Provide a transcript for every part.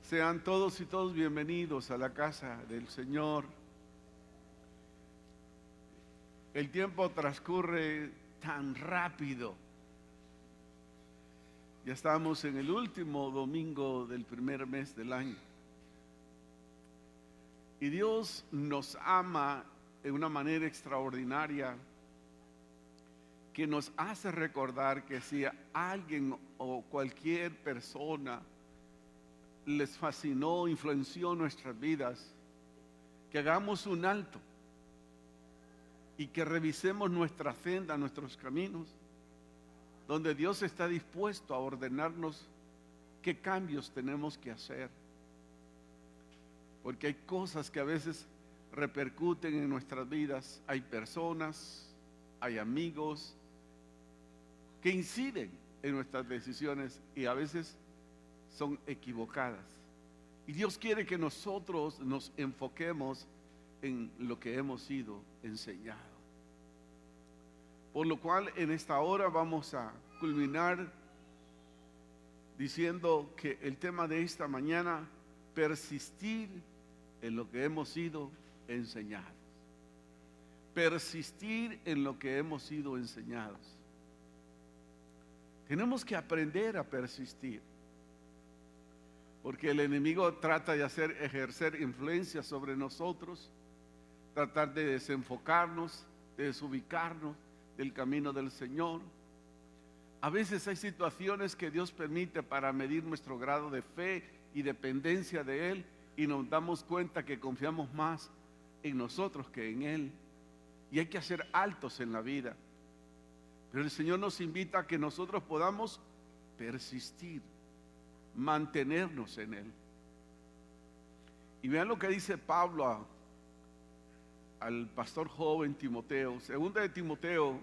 Sean todos y todos bienvenidos a la casa del Señor. El tiempo transcurre tan rápido. Ya estamos en el último domingo del primer mes del año. Y Dios nos ama de una manera extraordinaria que nos hace recordar que si a alguien o cualquier persona les fascinó, influenció nuestras vidas, que hagamos un alto y que revisemos nuestra senda, nuestros caminos, donde Dios está dispuesto a ordenarnos qué cambios tenemos que hacer. Porque hay cosas que a veces repercuten en nuestras vidas, hay personas, hay amigos que inciden en nuestras decisiones y a veces son equivocadas. Y Dios quiere que nosotros nos enfoquemos en lo que hemos sido enseñados. Por lo cual en esta hora vamos a culminar diciendo que el tema de esta mañana, persistir en lo que hemos sido enseñados. Persistir en lo que hemos sido enseñados. Tenemos que aprender a persistir. Porque el enemigo trata de ejercer influencia sobre nosotros, tratar de desenfocarnos, de desubicarnos del camino del Señor. A veces hay situaciones que Dios permite para medir nuestro grado de fe y dependencia de Él, y nos damos cuenta que confiamos más en nosotros que en Él. Y hay que hacer altos en la vida. Pero el Señor nos invita a que nosotros podamos persistir, mantenernos en Él. Y vean lo que dice Pablo al pastor joven Timoteo. Segunda de Timoteo,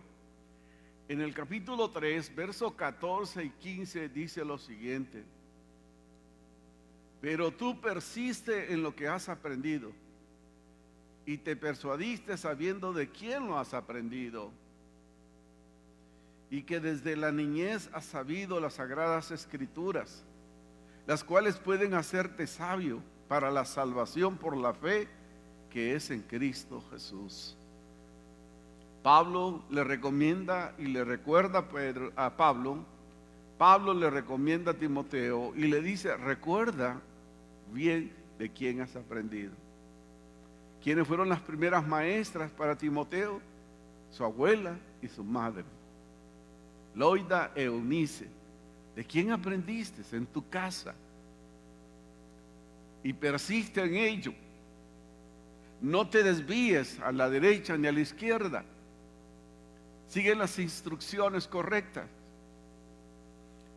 en el capítulo 3, versos 14 y 15, dice lo siguiente: pero tú persiste en lo que has aprendido y te persuadiste sabiendo de quién lo has aprendido, y que desde la niñez has sabido las sagradas escrituras, las cuales pueden hacerte sabio para la salvación por la fe que es en Cristo Jesús. Pablo le recomienda y le recuerda a Pablo le recomienda a Timoteo y le dice: recuerda bien de quién has aprendido. ¿Quiénes fueron las primeras maestras para Timoteo? Su abuela y su madre, Loida e Eunice. ¿De quién aprendiste? En tu casa. Y persiste en ello. No te desvíes a la derecha ni a la izquierda. Sigue las instrucciones correctas.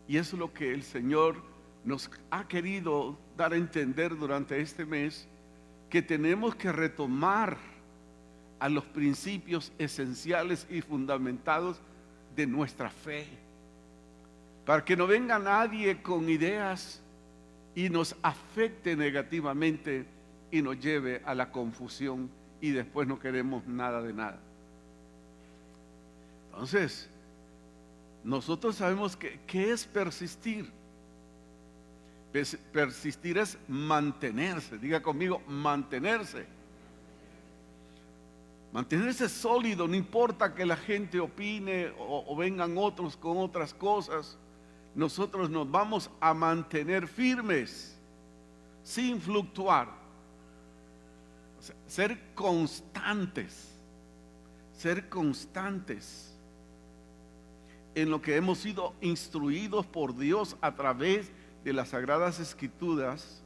Y eso es lo que el Señor nos ha querido dar a entender durante este mes, que tenemos que retomar a los principios esenciales y fundamentados de nuestra fe, para que no venga nadie con ideas y nos afecte negativamente y nos lleve a la confusión y después no queremos nada de nada. Entonces, nosotros sabemos que es persistir. Persistir es mantenerse. Diga conmigo, mantenerse. Mantenerse sólido, no importa que la gente opine o vengan otros con otras cosas. Nosotros nos vamos a mantener firmes, sin fluctuar. O sea, ser constantes en lo que hemos sido instruidos por Dios a través de las sagradas escrituras,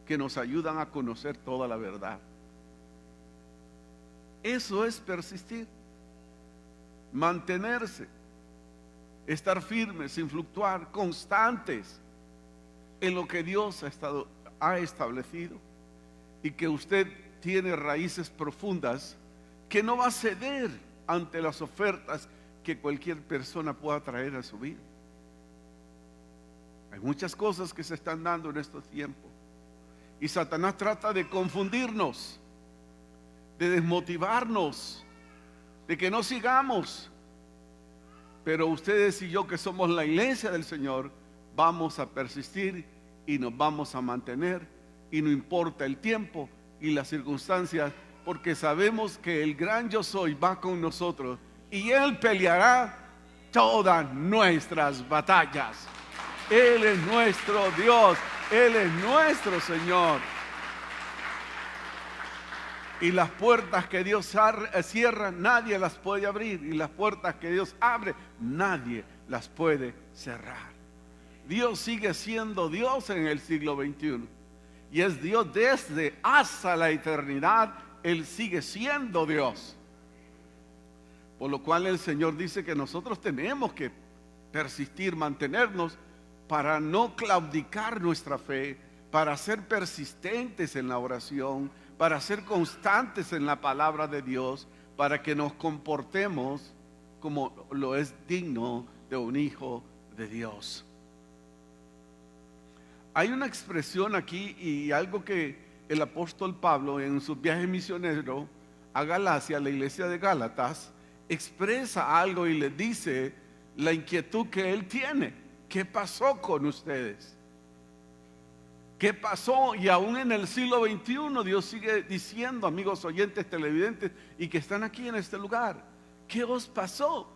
que nos ayudan a conocer toda la verdad. Eso es persistir, mantenerse, estar firmes, sin fluctuar, constantes en lo que Dios ha establecido, y que usted tiene raíces profundas, que no va a ceder ante las ofertas que cualquier persona pueda traer a su vida. Hay muchas cosas que se están dando en estos tiempos, y Satanás trata de confundirnos, de desmotivarnos, de que no sigamos. Pero ustedes y yo, que somos la iglesia del Señor, vamos a persistir y nos vamos a mantener, y no importa el tiempo y las circunstancias, porque sabemos que el gran yo soy va con nosotros y Él peleará todas nuestras batallas. Él es nuestro Dios, Él es nuestro Señor. Y las puertas que Dios cierra, nadie las puede abrir. Y las puertas que Dios abre, nadie las puede cerrar. Dios sigue siendo Dios en el siglo XXI. Y es Dios desde hasta la eternidad. Él sigue siendo Dios. Por lo cual el Señor dice que nosotros tenemos que persistir, mantenernos para no claudicar nuestra fe, para ser persistentes en la oración, para ser constantes en la palabra de Dios, para que nos comportemos como lo es digno de un hijo de Dios. Hay una expresión aquí y algo que el apóstol Pablo en su viaje misionero a Galacia, a la iglesia de Gálatas, expresa algo y le dice la inquietud que él tiene. ¿Qué pasó con ustedes? ¿Qué pasó? Y aún en el siglo XXI Dios sigue diciendo, amigos oyentes, televidentes y que están aquí en este lugar, ¿qué os pasó?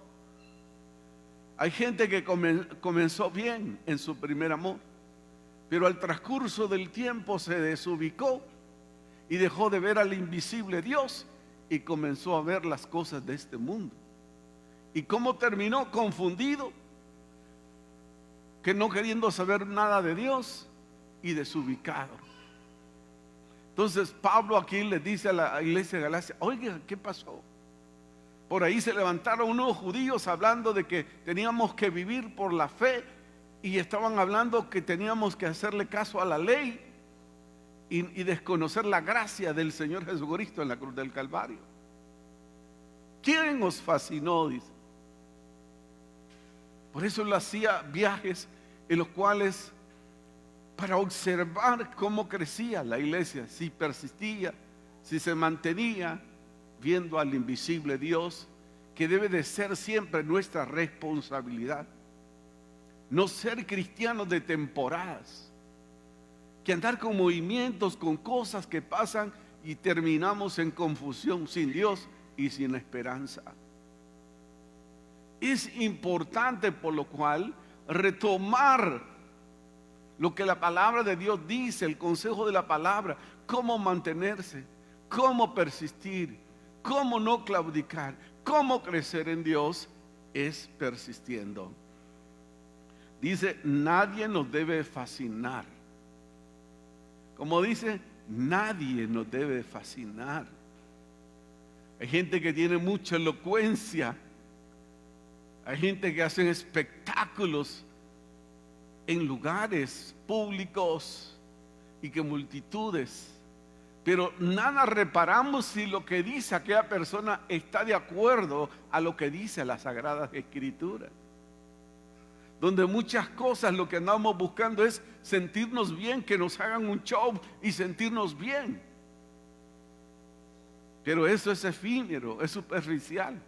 Hay gente que comenzó bien en su primer amor, pero al transcurso del tiempo se desubicó y dejó de ver al invisible Dios y comenzó a ver las cosas de este mundo. ¿Y cómo terminó? Confundido, que no queriendo saber nada de Dios y desubicado. Entonces Pablo aquí le dice a la iglesia de Galacia: oiga, ¿qué pasó? Por ahí se levantaron unos judíos hablando de que teníamos que vivir por la fe, y estaban hablando que teníamos que hacerle caso a la ley y desconocer la gracia del Señor Jesucristo en la cruz del Calvario. ¿Quién os fascinó? Dice. Por eso él hacía viajes en los cuales, para observar cómo crecía la iglesia, si persistía, si se mantenía, viendo al invisible Dios, que debe de ser siempre nuestra responsabilidad. No ser cristianos de temporadas, que andar con movimientos, con cosas que pasan y terminamos en confusión, sin Dios y sin esperanza. Es importante, por lo cual, retomar lo que la palabra de Dios dice, el consejo de la palabra, cómo mantenerse, cómo persistir, cómo no claudicar, cómo crecer en Dios, es persistiendo. Dice, nadie nos debe fascinar. Como dice, nadie nos debe fascinar. Hay gente que tiene mucha elocuencia. Hay gente que hace espectáculos en lugares públicos y que multitudes. Pero nada reparamos si lo que dice aquella persona está de acuerdo a lo que dice las Sagradas Escrituras. Donde muchas cosas lo que andamos buscando es sentirnos bien, que nos hagan un show y sentirnos bien. Pero eso es efímero, es superficial.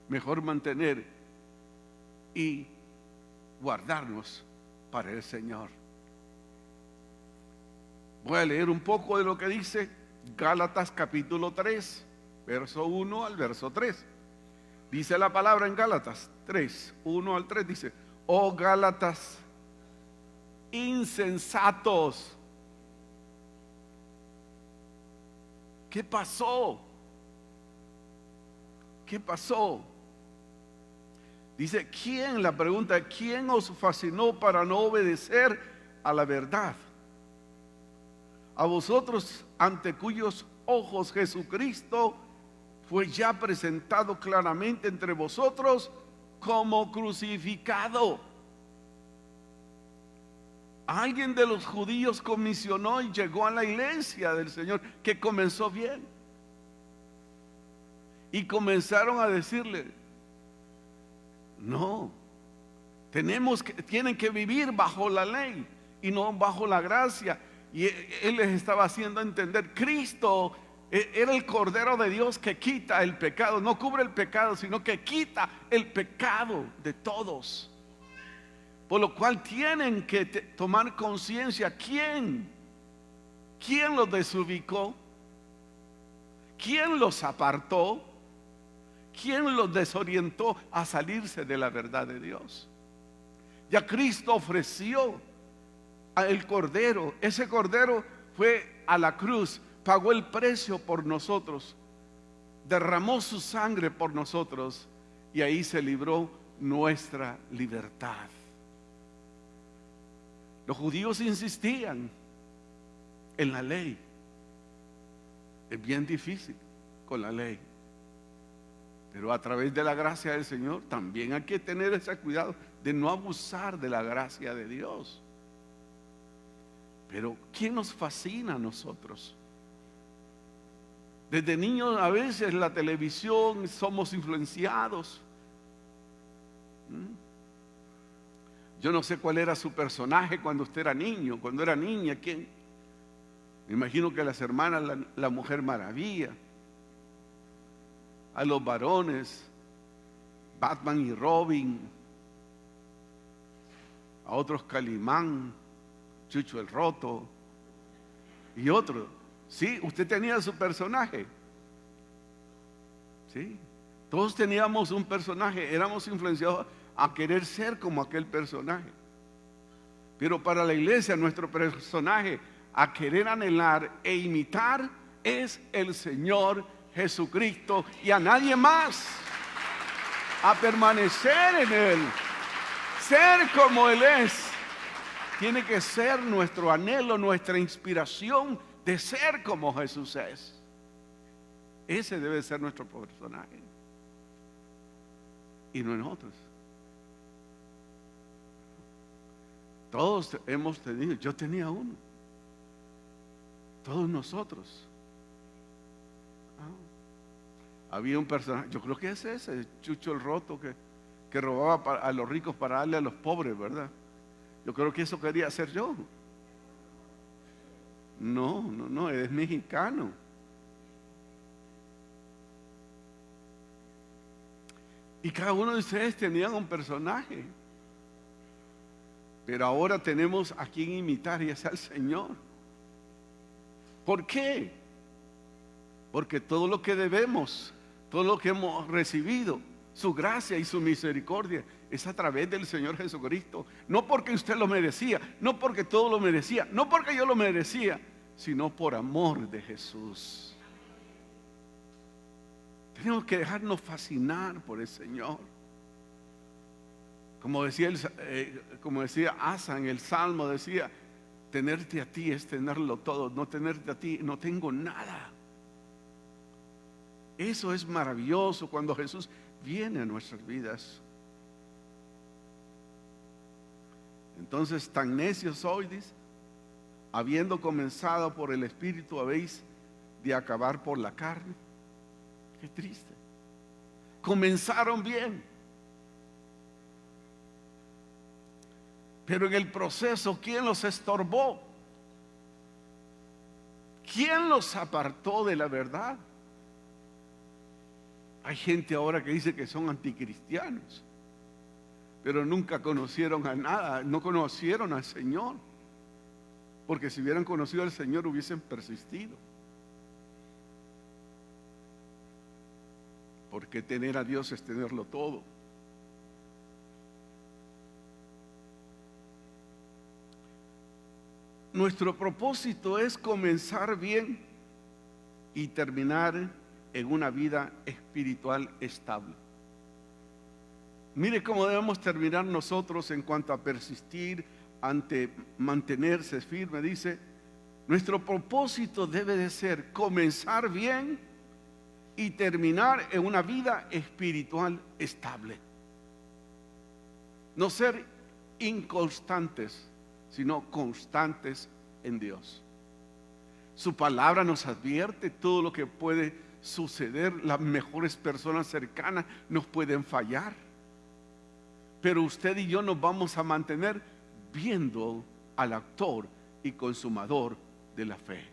Mejor mantener y guardarnos para el Señor. Voy a leer un poco de lo que dice Gálatas capítulo 3, verso 1 al verso 3. Dice la palabra en Gálatas 3, 1 al 3, dice: oh Gálatas insensatos. ¿Qué pasó? ¿Qué pasó? Dice, ¿quién? La pregunta, ¿quién os fascinó para no obedecer a la verdad? A vosotros, ante cuyos ojos Jesucristo fue ya presentado claramente entre vosotros como crucificado. Alguien de los judíos comisionó y llegó a la iglesia del Señor, que comenzó bien, y comenzaron a decirle: no, tienen que vivir bajo la ley y no bajo la gracia. Y él les estaba haciendo entender: Cristo era el Cordero de Dios que quita el pecado, no cubre el pecado, sino que quita el pecado de todos. Por lo cual tienen que tomar conciencia. ¿Quién los desubicó? ¿Quién los apartó? ¿Quién los desorientó a salirse de la verdad de Dios? Ya Cristo ofreció al Cordero. Ese Cordero fue a la cruz, pagó el precio por nosotros, derramó su sangre por nosotros, y ahí se libró nuestra libertad. Los judíos insistían en la ley. Es bien difícil con la ley, pero a través de la gracia del Señor también hay que tener ese cuidado de no abusar de la gracia de Dios. Pero ¿quién nos fascina a nosotros? Desde niños a veces la televisión somos influenciados. Yo no sé cuál era su personaje cuando usted era niño, cuando era niña. ¿Quién? Me imagino que las hermanas, la Mujer Maravilla. A los varones, Batman y Robin. A otros Calimán, Chucho el Roto y otros. Sí, usted tenía su personaje. Sí, todos teníamos un personaje, éramos influenciados a querer ser como aquel personaje. Pero para la iglesia, nuestro personaje a querer anhelar e imitar es el Señor Jesucristo, y a nadie más. A permanecer en Él, ser como Él es. Tiene que ser nuestro anhelo, nuestra inspiración de ser como Jesús es. Ese debe ser nuestro personaje, y no en otros. Todos hemos tenido, yo tenía uno, todos nosotros. Había un personaje, yo creo que es ese Chucho el Roto, que robaba a los ricos para darle a los pobres, ¿verdad? Yo creo que eso quería hacer yo. No, es mexicano. Y cada uno de ustedes tenía un personaje. Pero ahora tenemos a quien imitar, y es al Señor. ¿Por qué? Porque todo lo que debemos, todo lo que hemos recibido, su gracia y su misericordia, es a través del Señor Jesucristo. No porque usted lo merecía, no porque todo lo merecía, no porque yo lo merecía, sino por amor de Jesús. Tenemos que dejarnos fascinar por el Señor. Como decía Asa en el Salmo, decía: tenerte a ti es tenerlo todo, no tenerte a ti no tengo nada. Eso es maravilloso cuando Jesús viene a nuestras vidas. Entonces, tan necios sois, dice, habiendo comenzado por el Espíritu, habéis de acabar por la carne. Qué triste. Comenzaron bien, pero en el proceso, ¿quién los estorbó? ¿Quién los apartó de la verdad? Hay gente ahora que dice que son anticristianos, pero nunca conocieron a nada, no conocieron al Señor, porque si hubieran conocido al Señor hubiesen persistido. Porque tener a Dios es tenerlo todo. Nuestro propósito es comenzar bien y terminar en una vida espiritual estable. Mire cómo debemos terminar nosotros en cuanto a persistir ante mantenerse firme. Dice: nuestro propósito debe de ser comenzar bien y terminar en una vida espiritual estable. No ser inconstantes, sino constantes en Dios. Su palabra nos advierte todo lo que puede suceder. Las mejores personas cercanas nos pueden fallar, pero usted y yo nos vamos a mantener viendo al autor y consumador de la fe.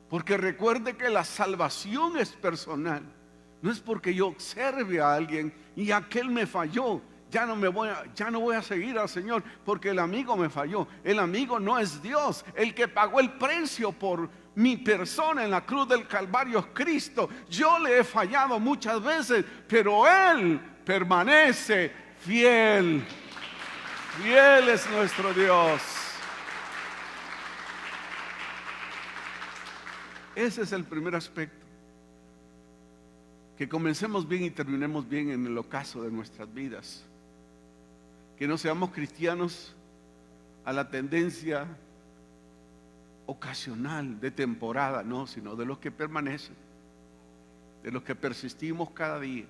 Porque recuerde que la salvación es personal. No es porque yo observe a alguien y aquel me falló, ya no voy a seguir al Señor porque el amigo me falló. El amigo no es Dios. El que pagó el precio por mi persona en la cruz del Calvario es Cristo. Yo le he fallado muchas veces, pero Él permanece fiel. Fiel es nuestro Dios. Ese es el primer aspecto. Que comencemos bien y terminemos bien en el ocaso de nuestras vidas. Que no seamos cristianos a la tendencia ocasional, de temporada, no, sino de los que permanecen, de los que persistimos cada día,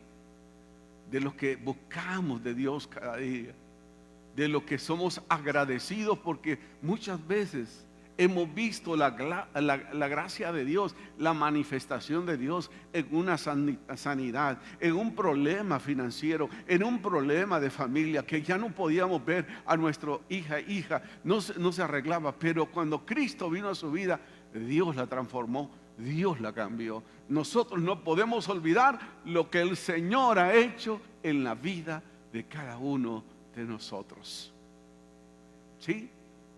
de los que buscamos de Dios cada día, de los que somos agradecidos porque muchas veces hemos visto la gracia de Dios, la manifestación de Dios en una sanidad, en un problema financiero, en un problema de familia que ya no podíamos ver a nuestra hija, no se arreglaba, pero cuando Cristo vino a su vida, Dios la transformó, Dios la cambió. Nosotros no podemos olvidar lo que el Señor ha hecho en la vida de cada uno de nosotros. ¿Sí?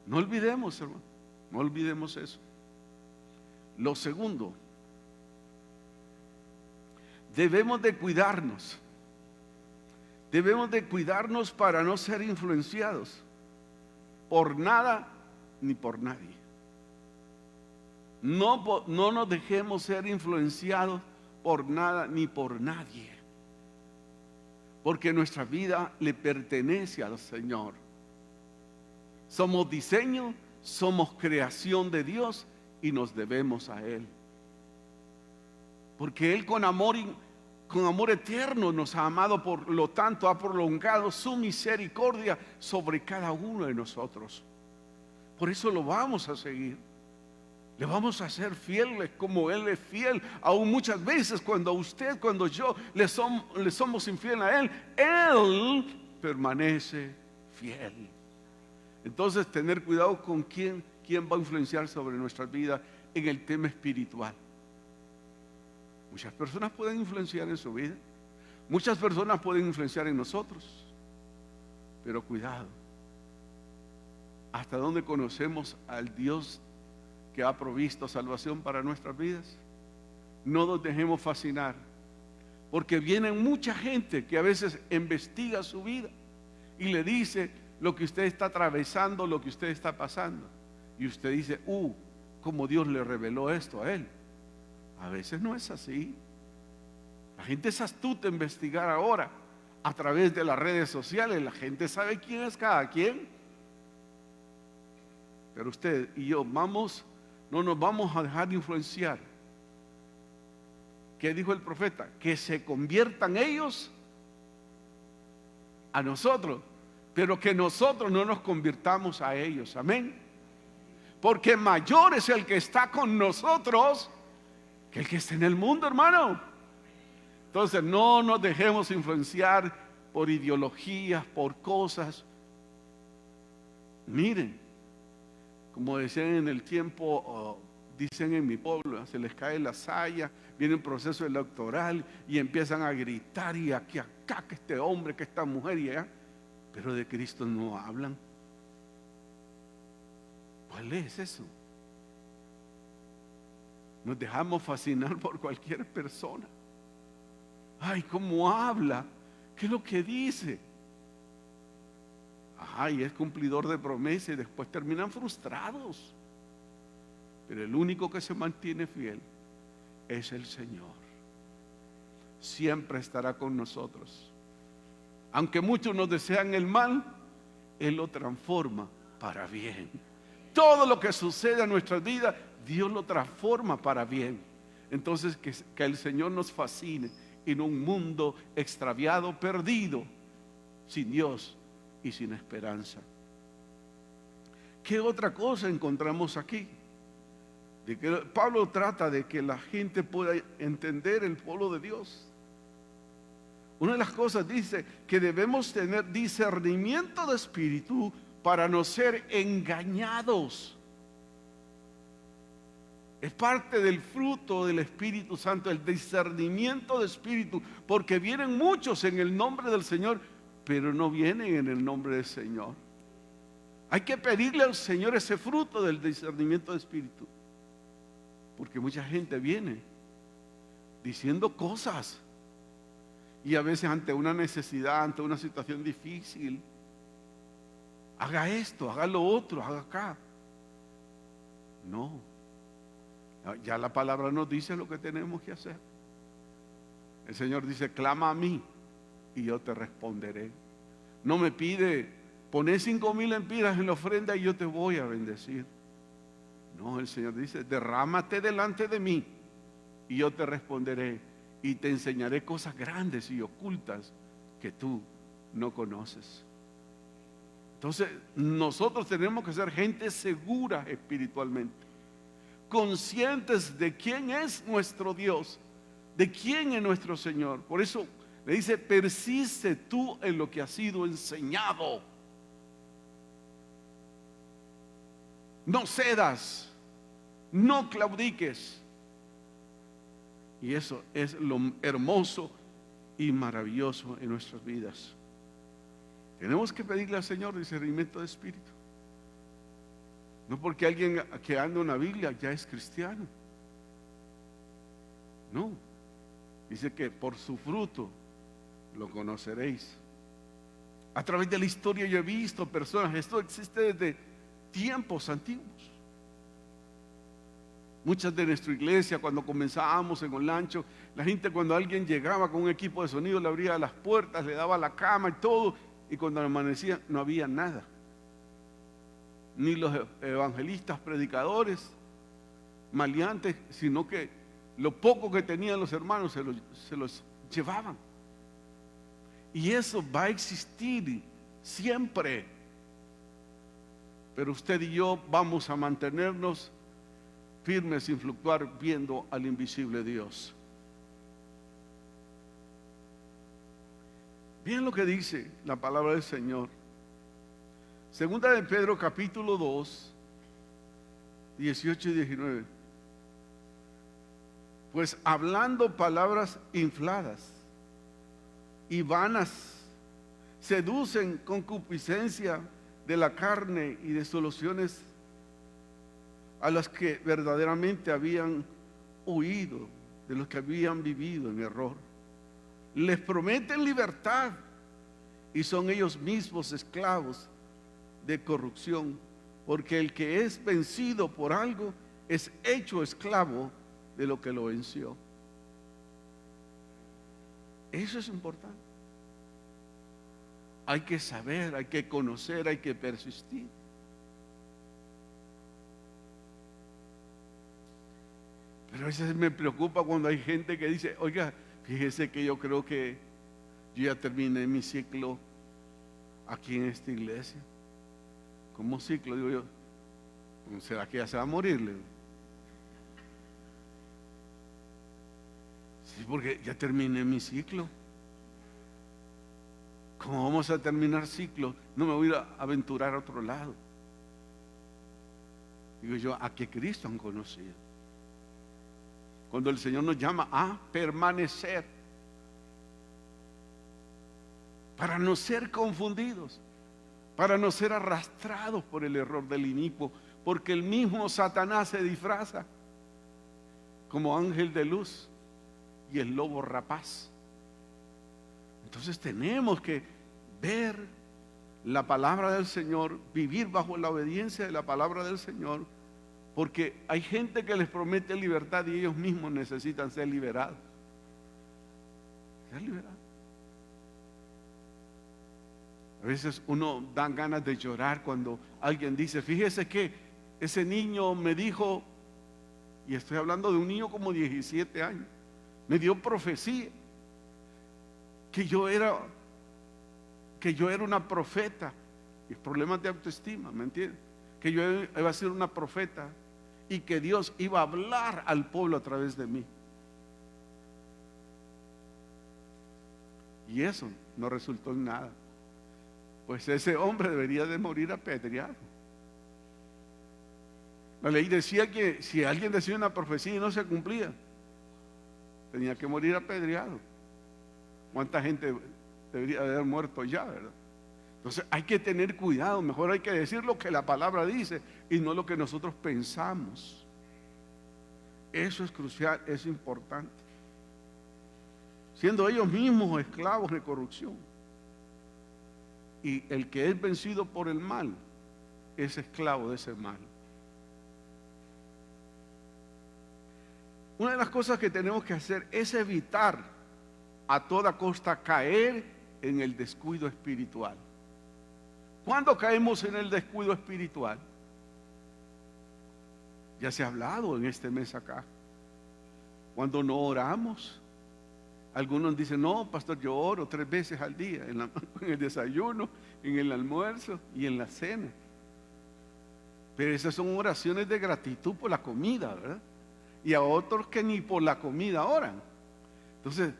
No olvidemos, hermano. No olvidemos eso. Lo segundo, debemos de cuidarnos. Debemos de cuidarnos para no ser influenciados por nada ni por nadie. No nos dejemos ser influenciados por nada ni por nadie. Porque nuestra vida le pertenece al Señor. Somos diseño, somos creación de Dios y nos debemos a Él. Porque Él con amor eterno nos ha amado, por lo tanto ha prolongado su misericordia sobre cada uno de nosotros. Por eso lo vamos a seguir. Le vamos a ser fieles como Él es fiel. Aún muchas veces cuando yo le somos infieles a Él permanece fiel. Entonces, tener cuidado con quién va a influenciar sobre nuestras vidas en el tema espiritual. Muchas personas pueden influenciar en su vida. Muchas personas pueden influenciar en nosotros. Pero cuidado. ¿Hasta dónde conocemos al Dios que ha provisto salvación para nuestras vidas? No nos dejemos fascinar. Porque viene mucha gente que a veces investiga su vida y le dice lo que usted está atravesando, lo que usted está pasando. Y usted dice, como Dios le reveló esto a él. A veces no es así. La gente es astuta en investigar ahora a través de las redes sociales. La gente sabe quién es cada quien. Pero usted y yo no nos vamos a dejar influenciar. ¿Qué dijo el profeta? Que se conviertan ellos a nosotros, pero que nosotros no nos convirtamos a ellos. Amén. Porque mayor es el que está con nosotros que el que está en el mundo, hermano. Entonces no nos dejemos influenciar por ideologías, por cosas. Miren, como decían en el tiempo, dicen en mi pueblo, se les cae la saya, viene un proceso electoral y empiezan a gritar y aquí, acá, que este hombre, que esta mujer y allá. Pero de Cristo no hablan. ¿Cuál es eso? Nos dejamos fascinar por cualquier persona. Ay, ¿cómo habla? ¿Qué es lo que dice? Ay, es cumplidor de promesas y después terminan frustrados. Pero el único que se mantiene fiel es el Señor. Siempre estará con nosotros. Aunque muchos nos desean el mal, Él lo transforma para bien. Todo lo que sucede en nuestras vidas, Dios lo transforma para bien. Entonces, que el Señor nos fascine en un mundo extraviado, perdido, sin Dios y sin esperanza. ¿Qué otra cosa encontramos aquí? De que Pablo trata de que la gente pueda entender el pueblo de Dios. Una de las cosas dice que debemos tener discernimiento de espíritu para no ser engañados. Es parte del fruto del Espíritu Santo, el discernimiento de espíritu, porque vienen muchos en el nombre del Señor pero no vienen en el nombre del Señor. Hay que pedirle al Señor ese fruto del discernimiento de espíritu, porque mucha gente viene diciendo cosas y a veces ante una necesidad, ante una situación difícil, haga esto, haga lo otro, haga acá. No, ya la palabra nos dice lo que tenemos que hacer. El Señor dice: clama a mí y yo te responderé. No me pide: poné 5,000 lempiras en la ofrenda y yo te voy a bendecir. No, el Señor dice: derrámate delante de mí y yo te responderé y te enseñaré cosas grandes y ocultas que tú no conoces. Entonces nosotros tenemos que ser gente segura espiritualmente, conscientes de quién es nuestro Dios, de quién es nuestro Señor. Por eso le dice: persiste tú en lo que has sido enseñado. No cedas, no claudiques. Y eso es lo hermoso y maravilloso en nuestras vidas. Tenemos que pedirle al Señor discernimiento de espíritu. No porque alguien que anda en la Biblia ya es cristiano. No. Dice que por su fruto lo conoceréis. A través de la historia yo he visto personas, esto existe desde tiempos antiguos. Muchas de nuestra iglesia, cuando comenzábamos en Olancho, la gente, cuando alguien llegaba con un equipo de sonido, le abría las puertas, le daba la cama y todo, y cuando amanecía no había nada. Ni los evangelistas, predicadores, maleantes, sino que lo poco que tenían los hermanos se los llevaban. Y eso va a existir siempre. Pero usted y yo vamos a mantenernos firmes sin fluctuar, viendo al invisible Dios. Bien lo que dice la palabra del Señor. Segunda de Pedro capítulo 2, 18 y 19. Pues hablando palabras infladas y vanas, seducen concupiscencia de la carne y de soluciones a las que verdaderamente habían huido, de los que habían vivido en error. Les prometen libertad y son ellos mismos esclavos de corrupción, porque el que es vencido por algo es hecho esclavo de lo que lo venció. Eso es importante. Hay que saber, hay que conocer, hay que persistir. Pero a veces me preocupa cuando hay gente que dice: oiga, fíjese que yo creo que yo ya terminé mi ciclo aquí en esta iglesia. ¿Cómo ciclo? Digo yo, ¿será que ya se va a morir? Sí, porque ya terminé mi ciclo. ¿Cómo vamos a terminar ciclo? No me voy a ir a aventurar a otro lado. Digo yo, ¿a qué Cristo han conocido? Cuando el Señor nos llama a permanecer, para no ser confundidos, para no ser arrastrados por el error del inicuo, porque el mismo Satanás se disfraza como ángel de luz y el lobo rapaz. Entonces tenemos que ver la palabra del Señor, vivir bajo la obediencia de la palabra del Señor, porque hay gente que les promete libertad y ellos mismos necesitan ser liberados. Ser liberados. A veces uno da ganas de llorar cuando alguien dice: fíjese que ese niño me dijo, y estoy hablando de un niño como 17 años, me dio profecía que yo era una profeta, y problemas de autoestima, ¿me entiendes? Que yo iba a ser una profeta y que Dios iba a hablar al pueblo a través de mí. Y eso no resultó en nada. Pues ese hombre debería de morir apedreado. La ley decía que si alguien decía una profecía y no se cumplía, tenía que morir apedreado. ¿Cuánta gente debería haber muerto ya, ¿verdad? Entonces hay que tener cuidado, mejor hay que decir lo que la palabra dice y no lo que nosotros pensamos. Eso es crucial, es importante. Siendo ellos mismos esclavos de corrupción. Y el que es vencido por el mal es esclavo de ese mal. Una de las cosas que tenemos que hacer es evitar a toda costa caer en el descuido espiritual. ¿Cuándo caemos en el descuido espiritual? Ya se ha hablado en este mes acá. Cuando no oramos. Algunos dicen, no, pastor, yo oro 3 veces al día, en el desayuno, en el almuerzo y en la cena. Pero esas son oraciones de gratitud por la comida, ¿verdad? Y a otros que ni por la comida oran. Entonces,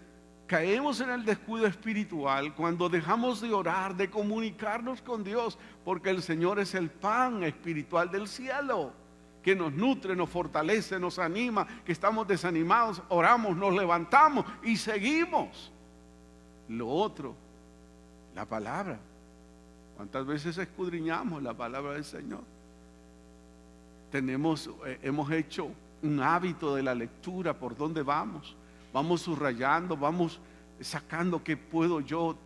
caemos en el descuido espiritual cuando dejamos de orar, de comunicarnos con Dios, porque el Señor es el pan espiritual del cielo, que nos nutre, nos fortalece, nos anima, que estamos desanimados, oramos, nos levantamos y seguimos. Lo otro, la palabra. ¿Cuántas veces escudriñamos la palabra del Señor? Hemos hecho un hábito de la lectura, por dónde vamos subrayando, vamos sacando qué puedo yo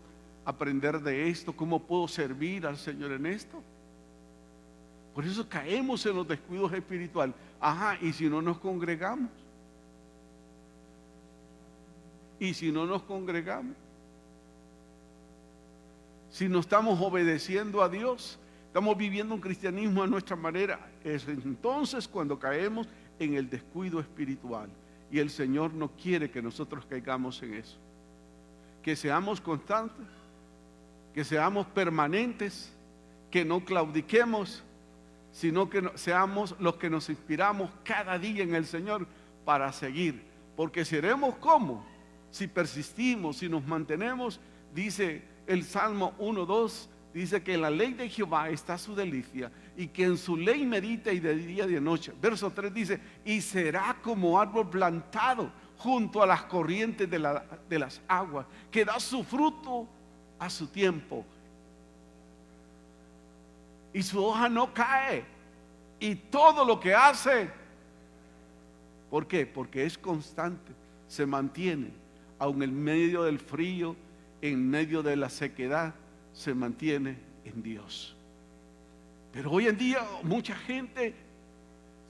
aprender de esto, cómo puedo servir al Señor en esto. Por eso caemos en los descuidos espirituales. Ajá, y si no nos congregamos, si no estamos obedeciendo a Dios, estamos viviendo un cristianismo a nuestra manera, es entonces cuando caemos en el descuido espiritual. Y el Señor no quiere que nosotros caigamos en eso. Que seamos constantes, que seamos permanentes, que no claudiquemos, sino que seamos los que nos inspiramos cada día en el Señor para seguir. Porque seremos como, si persistimos, si nos mantenemos, dice el Salmo 1:2, dice que en la ley de Jehová está su delicia y que en su ley medita y de día y de noche. Verso 3 dice, y será como árbol plantado junto a las corrientes de las aguas, que da su fruto a su tiempo y su hoja no cae, y todo lo que hace, ¿por qué? Porque es constante, se mantiene, aun en medio del frío, en medio de la sequedad, se mantiene en Dios. Pero hoy en día mucha gente,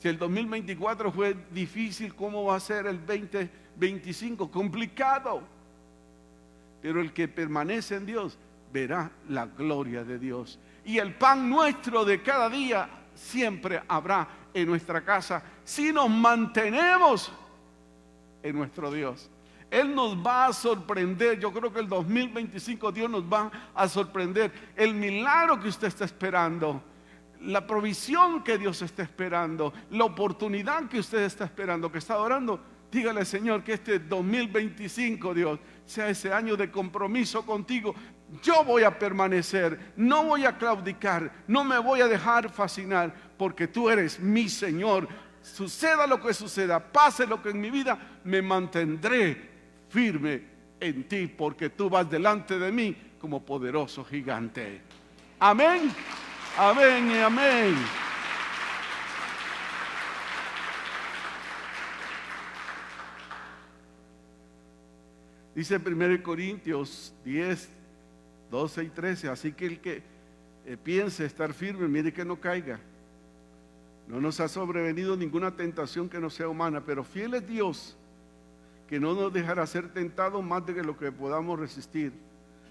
si el 2024 fue difícil, ¿cómo va a ser el 2025? Complicado. Pero el que permanece en Dios verá la gloria de Dios. Y el pan nuestro de cada día siempre habrá en nuestra casa si nos mantenemos en nuestro Dios. Él nos va a sorprender. Yo creo que el 2025 Dios nos va a sorprender. El milagro que usted está esperando, la provisión que Dios está esperando, la oportunidad que usted está esperando, que está orando, dígale, Señor, que este 2025, Dios, sea ese año de compromiso contigo. Yo voy a permanecer, no voy a claudicar, no me voy a dejar fascinar, porque tú eres mi Señor. Suceda lo que suceda, pase lo que en mi vida, me mantendré firme en ti, porque tú vas delante de mí como poderoso gigante. Amén, amén y amén. Dice 1 Corintios 10, 12 y 13, así que el que piense estar firme, mire que no caiga. No nos ha sobrevenido ninguna tentación que no sea humana, pero fiel es Dios, que no nos dejará ser tentados más de lo que podamos resistir,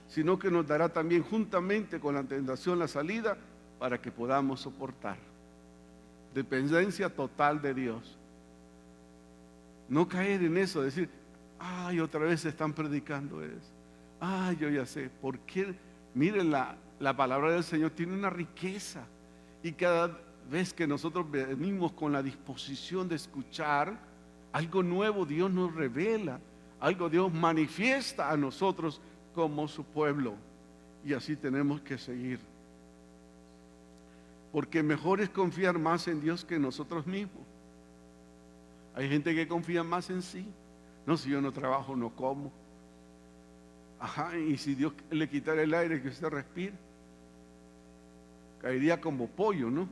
sino que nos dará también juntamente con la tentación la salida para que podamos soportar. Dependencia total de Dios. No caer en eso, decir, ay, otra vez están predicando eso. Ay, yo ya sé. ¿Por qué? Miren, la palabra del Señor tiene una riqueza. Y cada vez que nosotros venimos con la disposición de escuchar, algo nuevo Dios nos revela, algo Dios manifiesta a nosotros como su pueblo. Y así tenemos que seguir. Porque mejor es confiar más en Dios que en nosotros mismos. Hay gente que confía más en sí. No, si yo no trabajo, no como. Ajá, y si Dios le quitara el aire que usted respira, caería como pollo, ¿no?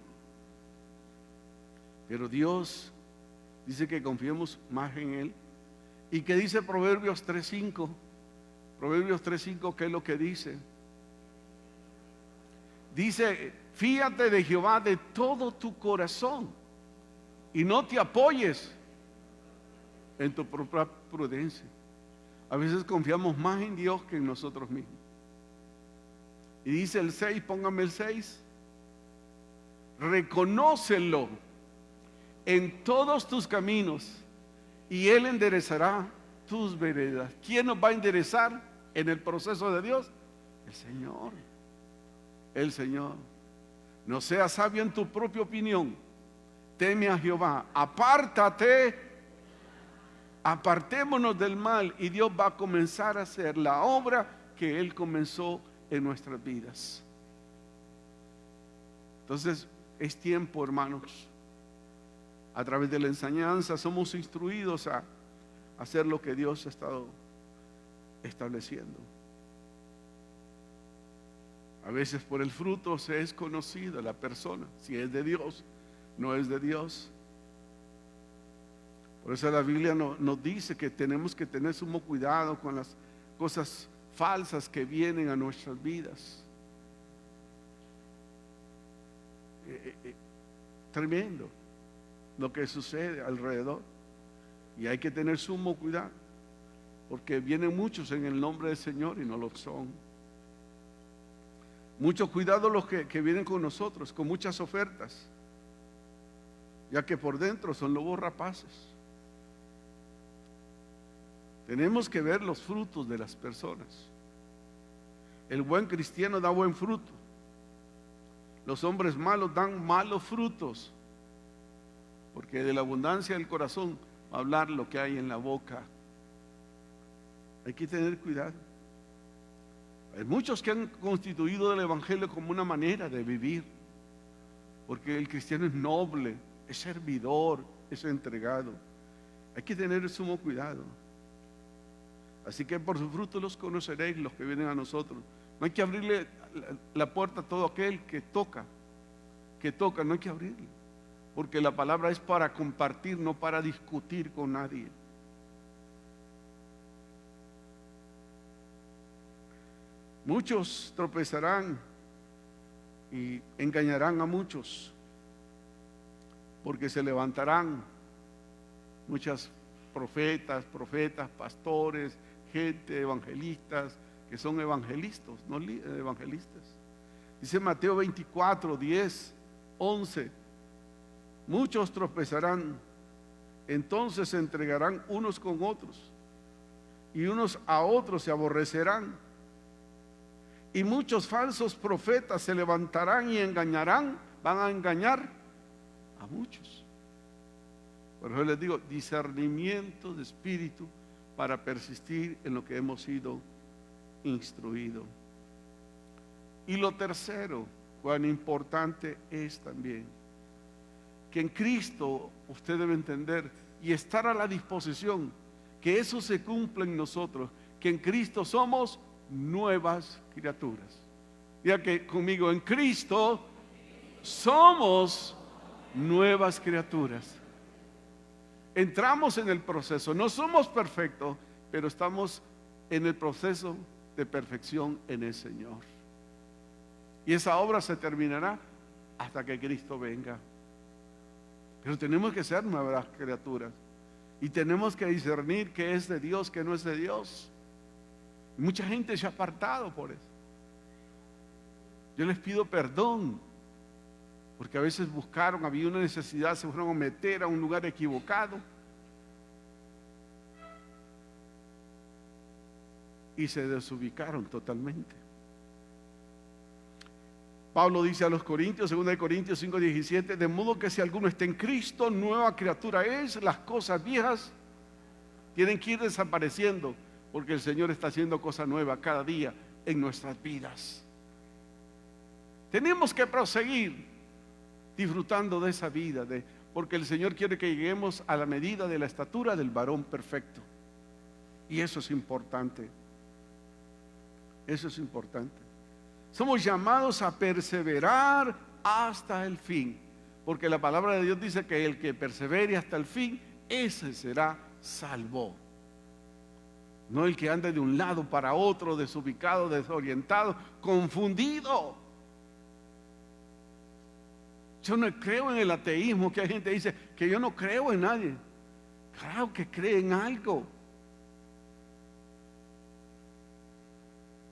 Pero Dios dice que confiemos más en Él. ¿Y qué dice Proverbios 3:5? Proverbios 3:5, ¿qué es lo que dice? Dice, fíate de Jehová de todo tu corazón y no te apoyes en tu propia prudencia. A veces confiamos más en Dios que en nosotros mismos. Y dice el 6, póngame el 6. Reconócelo en todos tus caminos y Él enderezará tus veredas. ¿Quién nos va a enderezar en el proceso de Dios? El Señor. El Señor. No seas sabio en tu propia opinión. Teme a Jehová. Apartémonos del mal y Dios va a comenzar a hacer la obra que Él comenzó en nuestras vidas. Entonces es tiempo, hermanos. A través de la enseñanza somos instruidos a hacer lo que Dios ha estado estableciendo. A veces por el fruto se es conocida la persona, si es de Dios, no es de Dios. Por eso la Biblia nos dice que tenemos que tener sumo cuidado con las cosas falsas que vienen a nuestras vidas. Tremendo lo que sucede alrededor. Y hay que tener sumo cuidado, porque vienen muchos en el nombre del Señor y no lo son. Mucho cuidado los que vienen con nosotros, con muchas ofertas, ya que por dentro son lobos rapaces. Tenemos que ver los frutos de las personas. El buen cristiano da buen fruto. Los hombres malos dan malos frutos, porque de la abundancia del corazón va a hablar lo que hay en la boca. Hay que tener cuidado. Hay muchos que han constituido el evangelio como una manera de vivir, porque el cristiano es noble, es servidor, es entregado. Hay que tener sumo cuidado. Así que por sus frutos los conoceréis, los que vienen a nosotros. No hay que abrirle la puerta a todo aquel que toca, no hay que abrirle, porque la palabra es para compartir, no para discutir con nadie. Muchos tropezarán y engañarán a muchos, porque se levantarán muchas profetas, pastores, gente, evangelistas, que son evangelistas, no evangelistas. Dice Mateo 24, 10, 11, muchos tropezarán, entonces se entregarán unos con otros, y unos a otros se aborrecerán. Y muchos falsos profetas se levantarán y engañarán, van a engañar a muchos. Por eso les digo, discernimiento de espíritu para persistir en lo que hemos sido instruidos. Y lo tercero, cuán importante es también, que en Cristo usted debe entender y estar a la disposición, que eso se cumpla en nosotros, que en Cristo somos nuevas criaturas. Diga que conmigo, en Cristo somos nuevas criaturas. Entramos en el proceso, no somos perfectos, pero estamos en el proceso de perfección en el Señor. Y esa obra se terminará hasta que Cristo venga. Pero tenemos que ser nuevas criaturas y tenemos que discernir qué es de Dios, qué no es de Dios. Mucha gente se ha apartado por eso. Yo les pido perdón, porque a veces buscaron, había una necesidad, se fueron a meter a un lugar equivocado y se desubicaron totalmente. Pablo dice a los Corintios, 2 Corintios 5:17, de modo que si alguno está en Cristo, nueva criatura es, las cosas viejas tienen que ir desapareciendo, porque el Señor está haciendo cosas nuevas cada día en nuestras vidas. Tenemos que proseguir disfrutando de esa vida, porque el Señor quiere que lleguemos a la medida de la estatura del varón perfecto. Y eso es importante. Eso es importante. Somos llamados a perseverar hasta el fin, porque la palabra de Dios dice que el que persevere hasta el fin, ese será salvo. No el que ande de un lado para otro, desubicado, desorientado, confundido. Yo no creo en el ateísmo, que hay gente que dice que yo no creo en nadie. Claro que cree en algo.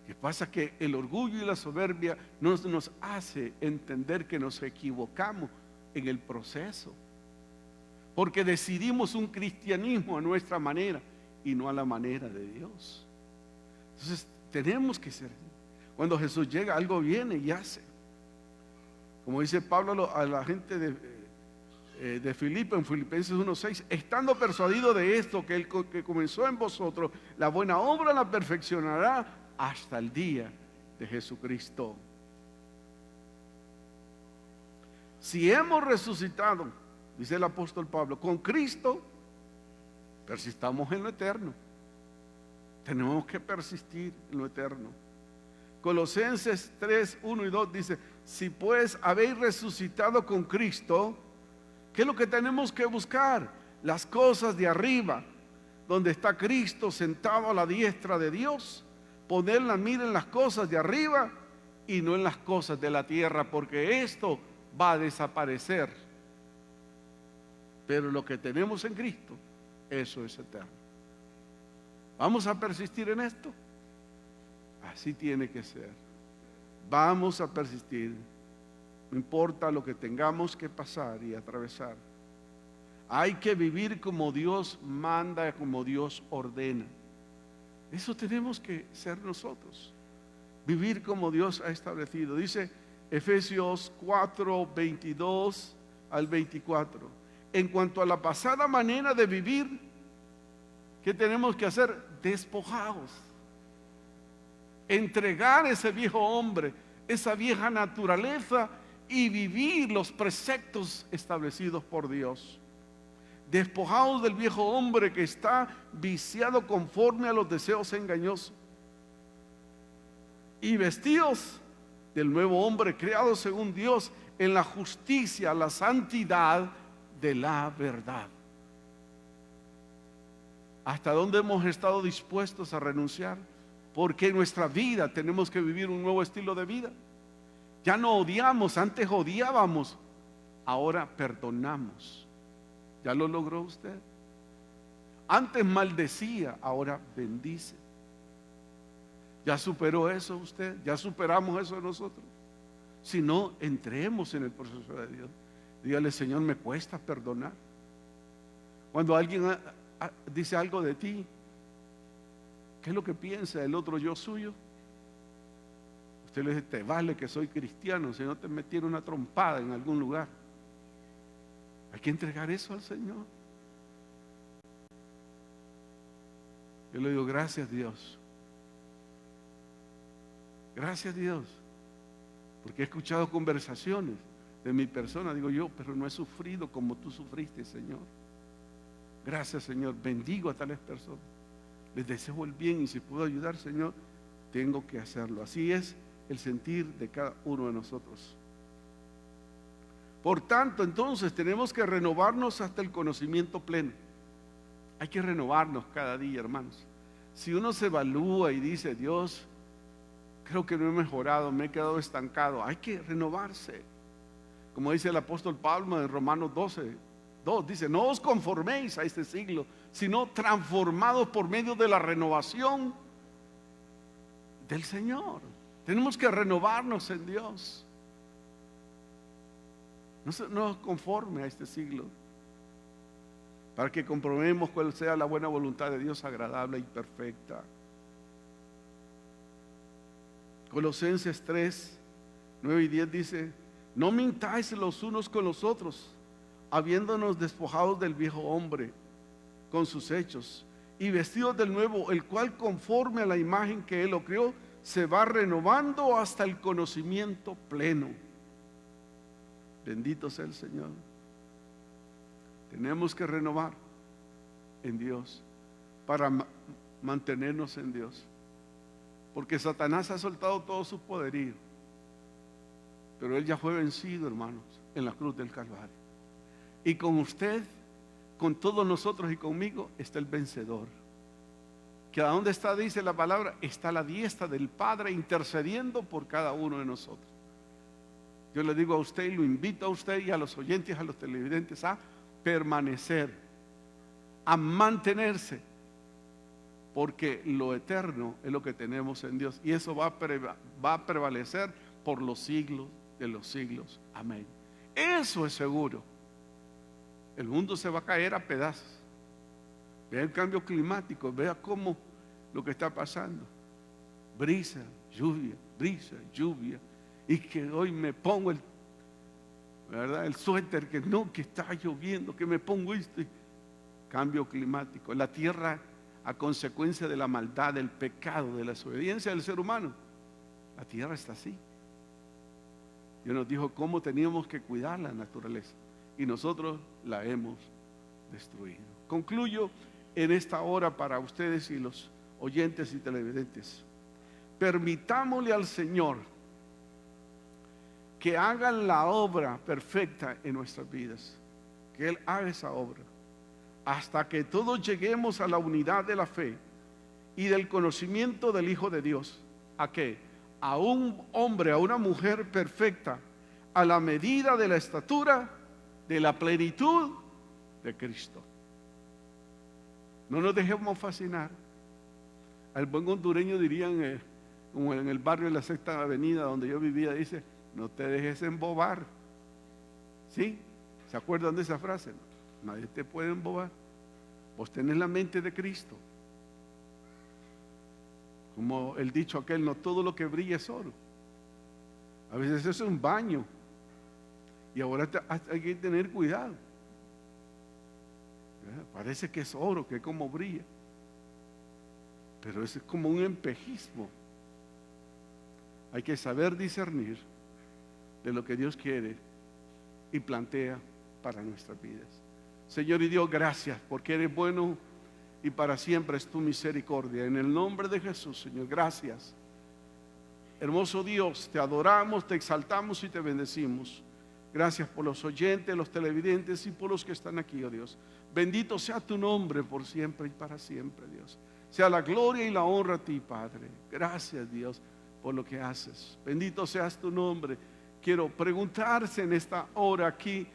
Lo que pasa es que el orgullo y la soberbia nos hace entender que nos equivocamos en el proceso, porque decidimos un cristianismo a nuestra manera y no a la manera de Dios. Entonces tenemos que ser. Cuando Jesús llega, algo viene y hace. Como dice Pablo a la gente de Filipo en Filipenses 1:6, estando persuadido de esto, que el que comenzó en vosotros la buena obra la perfeccionará hasta el día de Jesucristo. Si hemos resucitado, dice el apóstol Pablo, con Cristo, persistamos en lo eterno. Tenemos que persistir en lo eterno. Colosenses 3:1 y 2 dice: si pues habéis resucitado con Cristo, ¿qué es lo que tenemos que buscar? Las cosas de arriba, donde está Cristo sentado a la diestra de Dios. Poner la mira en las cosas de arriba y no en las cosas de la tierra, porque esto va a desaparecer. Pero lo que tenemos en Cristo, eso es eterno. ¿Vamos a persistir en esto? Así tiene que ser. Vamos a persistir. No importa lo que tengamos que pasar y atravesar. Hay que vivir como Dios manda, como Dios ordena. Eso tenemos que ser nosotros. Vivir como Dios ha establecido. Dice Efesios 4:22 al 24. En cuanto a la pasada manera de vivir, ¿qué tenemos que hacer? Despojados. Entregar ese viejo hombre, esa vieja naturaleza, y vivir los preceptos establecidos por Dios. Despojados del viejo hombre que está viciado conforme a los deseos engañosos, y vestidos del nuevo hombre creado según Dios en la justicia, la santidad de la verdad. ¿Hasta dónde hemos estado dispuestos a renunciar? Porque en nuestra vida tenemos que vivir un nuevo estilo de vida. Ya no odiamos, antes odiábamos, ahora perdonamos. ¿Ya lo logró usted? Antes maldecía, ahora bendice. ¿Ya superó eso usted? ¿Ya superamos eso nosotros? Si no, entremos en el proceso de Dios. Dígale: Señor, me cuesta perdonar. Cuando alguien dice algo de ti, ¿qué es lo que piensa el otro yo suyo? Usted le dice: te vale que soy cristiano, si no te metieron una trompada en algún lugar. Hay que entregar eso al Señor. Yo le digo: gracias Dios. Gracias Dios. Porque he escuchado conversaciones de mi persona. Digo yo: pero no he sufrido como tú sufriste, Señor. Gracias, Señor. Bendigo a tales personas. Les deseo el bien, y si puedo ayudar, Señor, tengo que hacerlo. Así es el sentir de cada uno de nosotros. Por tanto, entonces tenemos que renovarnos hasta el conocimiento pleno. Hay que renovarnos cada día, hermanos. Si uno se evalúa y dice: Dios, creo que no he mejorado, me he quedado estancado, hay que renovarse. Como dice el apóstol Pablo en Romanos 12:2, dice: no os conforméis a este siglo, sino transformados por medio de la renovación del Señor. Tenemos que renovarnos en Dios. No nos conforme a este siglo, para que comprobemos cuál sea la buena voluntad de Dios, agradable y perfecta. Colosenses 3:9 y 10 dice: no mintáis los unos con los otros, habiéndonos despojados del viejo hombre con sus hechos, y vestidos del nuevo, el cual conforme a la imagen que Él lo creó, se va renovando hasta el conocimiento pleno. Bendito sea el Señor. Tenemos que renovar en Dios para mantenernos en Dios. porque Satanás ha soltado todo su poderío, pero él ya fue vencido, hermanos, en la cruz del Calvario. Y con usted, con todos nosotros y conmigo está el vencedor, que a dónde está, dice la palabra, está a la diestra del Padre intercediendo por cada uno de nosotros. Yo le digo a usted y lo invito a usted y a los oyentes, a los televidentes, a permanecer, a mantenerse, porque lo eterno es lo que tenemos en Dios, y eso va a prevalecer por los siglos de los siglos. Amén. Eso es seguro. El mundo se va a caer a pedazos. Vea el cambio climático, vea cómo lo que está pasando. Brisa, lluvia. Y que hoy me pongo el suéter, que está lloviendo, que me pongo esto. Cambio climático. La tierra, a consecuencia de la maldad, del pecado, de la desobediencia del ser humano, la tierra está así. Dios nos dijo cómo teníamos que cuidar la naturaleza, y nosotros la hemos destruido. Concluyo en esta hora para ustedes y los oyentes y televidentes. Permitámosle al Señor que haga la obra perfecta en nuestras vidas, que Él haga esa obra, hasta que todos lleguemos a la unidad de la fe y del conocimiento del Hijo de Dios. ¿A qué? A un hombre, a una mujer perfecta, a la medida de la estatura de la plenitud de Cristo. No nos dejemos fascinar. Al buen hondureño dirían, como en el barrio de la Sexta Avenida donde yo vivía, dice: no te dejes embobar. ¿Sí? ¿Se acuerdan de esa frase? Nadie te puede embobar. Vos tenés la mente de Cristo. Como el dicho aquel, no todo lo que brilla es oro. A veces eso es un baño, y ahora hay que tener cuidado. Parece que es oro, que es como brilla, pero eso es como un espejismo. Hay que saber discernir de lo que Dios quiere y plantea para nuestras vidas. Señor y Dios, gracias porque eres bueno y para siempre es tu misericordia. En el nombre de Jesús, Señor, gracias. Hermoso Dios, te adoramos, te exaltamos y te bendecimos. Gracias por los oyentes, los televidentes y por los que están aquí, oh Dios. Bendito sea tu nombre por siempre y para siempre, Dios. Sea la gloria y la honra a ti, Padre. Gracias, Dios, por lo que haces. Bendito seas tu nombre. Quiero preguntarse en esta hora aquí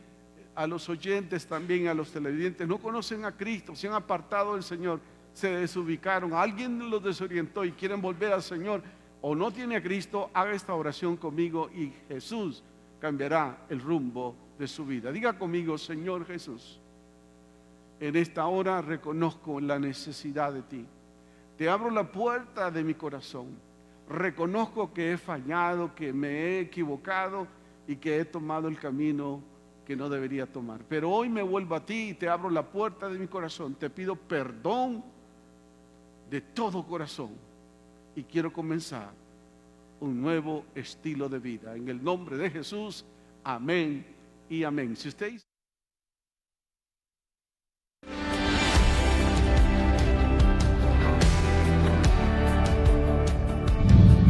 a los oyentes, también a los televidentes. No conocen a Cristo, se han apartado del Señor, se desubicaron, alguien los desorientó y quieren volver al Señor, o no tiene a Cristo. Haga esta oración conmigo y Jesús cambiará el rumbo de su vida. Diga conmigo: Señor Jesús, en esta hora reconozco la necesidad de ti. Te abro la puerta de mi corazón. Reconozco que he fallado, que me he equivocado y que he tomado el camino que no debería tomar. Pero hoy me vuelvo a ti y te abro la puerta de mi corazón. Te pido perdón de todo corazón y quiero comenzar un nuevo estilo de vida. En el nombre de Jesús, amén y amén. Si usted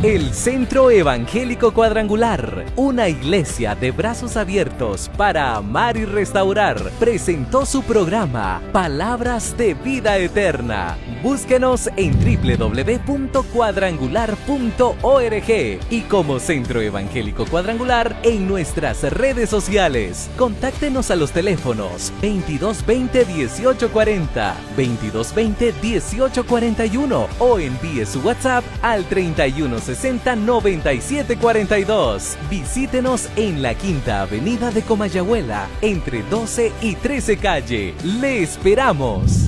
El Centro Evangélico Cuadrangular, una iglesia de brazos abiertos para amar y restaurar, presentó su programa Palabras de Vida Eterna. Búsquenos en www.cuadrangular.org y como Centro Evangélico Cuadrangular en nuestras redes sociales. Contáctenos a los teléfonos 2220-1840, 2220-1841 o envíe su WhatsApp al 3160-9742. Visítenos en la Quinta Avenida de Comayagüela, entre 12 y 13 calle. ¡Le esperamos!